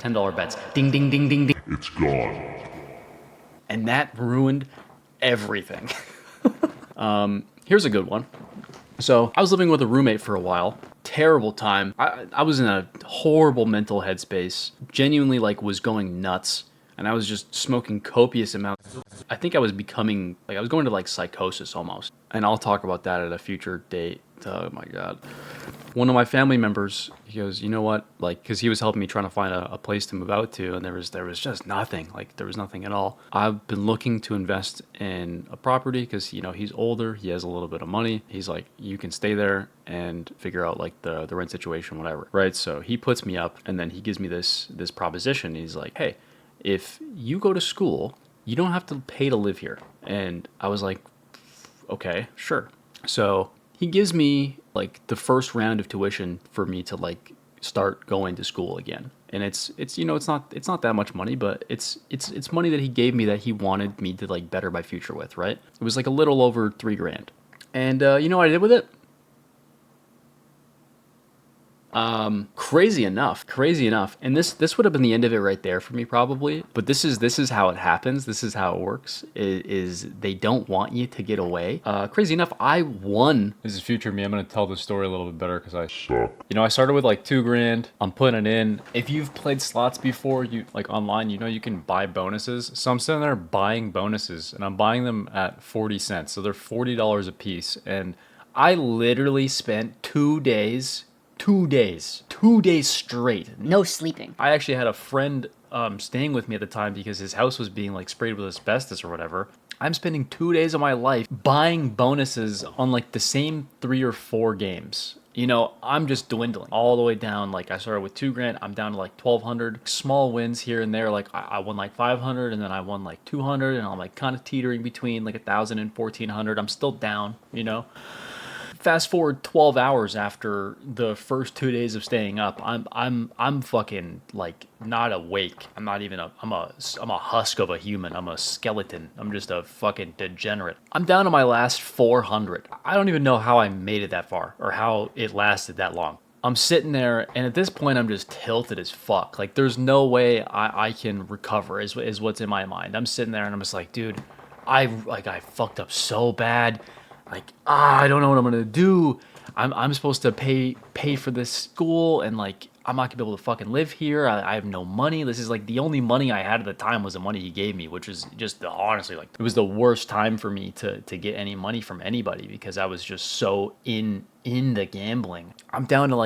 $10 bets. Ding, ding, ding, ding, ding. It's gone. And that ruined everything. Here's a good one. So I was living with a roommate for a while. Terrible time. I was in a horrible mental headspace. Genuinely was going nuts. And I was just smoking copious amounts. I think I was becoming, I was going to psychosis almost. And I'll talk about that at a future date. Oh my God. One of my family members, he goes, you know what? Because he was helping me trying to find a place to move out to, and there was just nothing. There was nothing at all. I've been looking to invest in a property because, he's older. He has a little bit of money. He's like, you can stay there and figure out the rent situation, whatever. Right? So he puts me up, and then he gives me this proposition. He's like, hey, if you go to school, you don't have to pay to live here. And I was like, okay, sure. So he gives me the first round of tuition for me to start going to school again. And it's it's not that much money, but it's money that he gave me that he wanted me to better my future with, right? It was a little over $3,000. And you know what I did with it? Crazy enough. And this would have been the end of it right there for me probably. But this is how it happens. This is how it works is they don't want you to get away. Crazy enough, I won. This is future me. I'm going to tell this story a little bit better because I Suck. I started with $2,000. I'm putting it in. If you've played slots before, you online, you can buy bonuses. So I'm sitting there buying bonuses and I'm buying them at 40 cents. So they're $40 a piece. And I literally spent 2 days straight. No sleeping. I actually had a friend staying with me at the time because his house was being sprayed with asbestos or whatever. I'm spending 2 days of my life buying bonuses on the same 3 or 4 games. I'm just dwindling all the way down. I started with $2,000. I'm down to 1,200. Small wins here and there. I won 500 and then I won 200 and I'm kind of teetering between 1,000 and 1,400. I'm still down, Fast forward 12 hours after the first 2 days of staying up, I'm fucking not awake. I'm a husk of a human. I'm a skeleton. I'm just a fucking degenerate. I'm down to my last 400. I don't even know how I made it that far or how it lasted that long. I'm sitting there, and at this point, I'm just tilted as fuck. There's no way I can recover is what's in my mind. I'm sitting there, and I'm just dude, I fucked up so bad. I don't know what I'm gonna do. I'm supposed to pay for this school, and I'm not gonna be able to fucking live here. I have no money. This is the only money I had at the time was the money he gave me, which was just honestly it was the worst time for me to get any money from anybody because I was just so in the gambling. I'm down to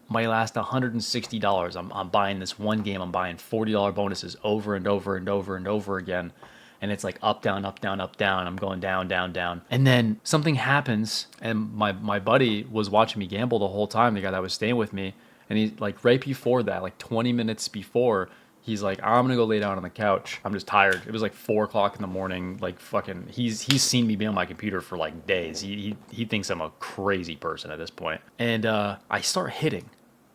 my last $160. I'm buying this one game. I'm buying $40 bonuses over and over and over and over again. And it's up, down, up, down, up, down. I'm going down, down, down. And then something happens, and my buddy was watching me gamble the whole time, the guy that was staying with me. And he, right before that, 20 minutes before, he's I'm going to go lay down on the couch. I'm just tired. It was 4 o'clock in the morning. Fucking, he's seen me be on my computer for days. He thinks I'm a crazy person at this point. And I start hitting.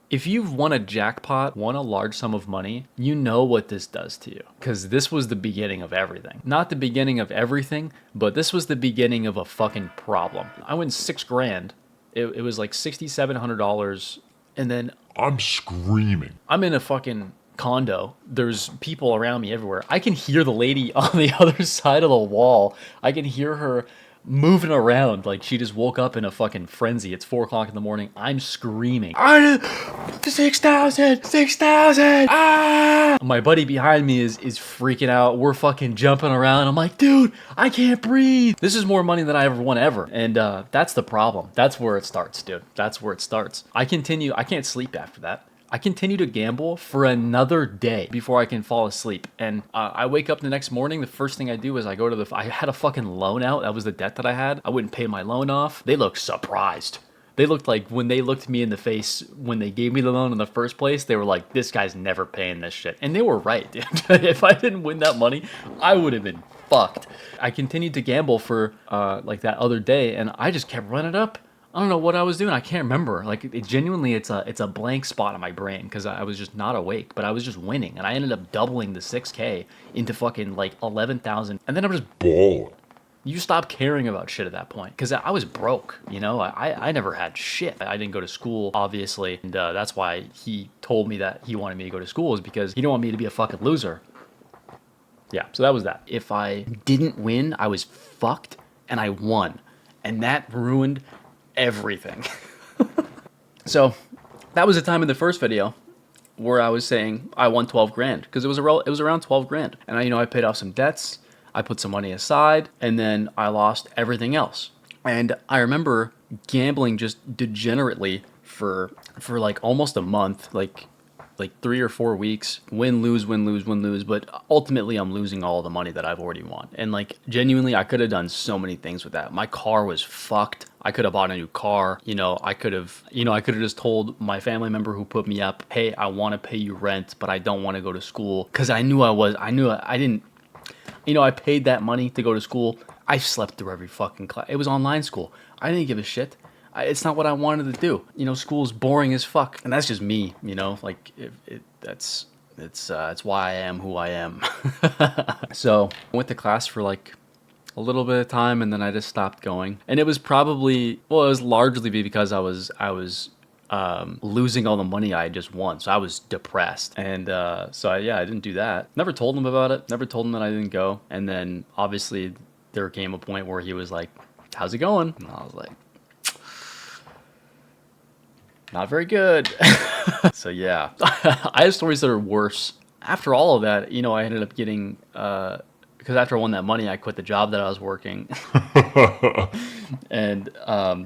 If you've won a jackpot, won a large sum of money, you know what this does to you. Because this was the beginning of everything. Not the beginning of everything, but this was the beginning of a fucking problem. I won $6,000. It was $6,700. And then I'm screaming. I'm in a fucking condo. There's people around me everywhere. I can hear the lady on the other side of the wall. I can hear her moving around she just woke up in a fucking frenzy. It's 4 o'clock in the morning. I'm screaming. 6,000! Ah! My buddy behind me is freaking out. We're fucking jumping around. I'm dude, I can't breathe. This is more money than I ever won ever. And that's the problem. That's where it starts, dude. That's where it starts. I can't sleep after that. I continue to gamble for another day before I can fall asleep. And I wake up the next morning. The first thing I do is I go to I had a fucking loan out. That was the debt that I had. I wouldn't pay my loan off. They looked surprised. They looked when they looked me in the face when they gave me the loan in the first place, they were this guy's never paying this shit. And they were right, dude. If I didn't win that money, I would have been fucked. I continued to gamble for that other day, and I just kept running up. I don't know what I was doing. I can't remember. Genuinely, it's a blank spot in my brain because I was just not awake, but I was just winning. And I ended up doubling the 6K into fucking 11,000. And then I'm just Balling. You stop caring about shit at that point because I was broke, you know. I never had shit. I didn't go to school, obviously, and that's why he told me that he wanted me to go to school, is because he didn't want me to be a fucking loser. Yeah, so that was that. If I didn't win, I was fucked, and I won, and that ruined everything. So that was the time in the first video where I was saying I won 12 grand, because it was around 12 grand, and I paid off some debts. I put some money aside, and then I lost everything else. And I remember gambling just degenerately for like almost a month, like 3 or 4 weeks, win, lose, win, lose, win, lose. But ultimately, I'm losing all the money that I've already won. And like, genuinely, I could have done so many things with that. My car was fucked. I could have bought a new car. I could have just told my family member who put me up, hey, I want to pay you rent, but I don't want to go to school. Because I didn't, I paid that money to go to school. I slept through every fucking class. It was online school. I didn't give a shit. It's not what I wanted to do. School's boring as fuck, and that's just me. Like it's why I am who I am. So I went to class for like a little bit of time, and then I just stopped going. And it was largely because I was losing all the money I had just won, so I was depressed. And I didn't do that. Never told him about it. Never told him that I didn't go. And then obviously there came a point where he was like, "How's it going?" And I was like, not very good. So yeah, I have stories that are worse. After all of that, I ended up getting, because after I won that money, I quit the job that I was working and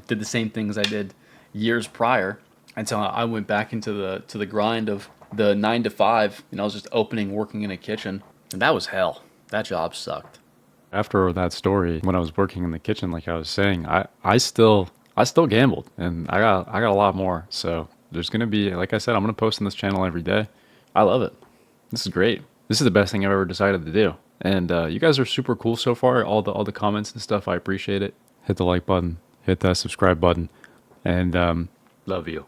did the same things I did years prior. And so I went back into the grind of the 9 to 5, I was just working in a kitchen, and that was hell. That job sucked. After that story, when I was working in the kitchen, like I was saying, I still gambled, and I got a lot more. So there's gonna be, like I said, I'm gonna post on this channel every day. I love it. This is great. This is the best thing I've ever decided to do. And you guys are super cool so far. All the comments and stuff, I appreciate it. Hit the like button, hit that subscribe button, and love you.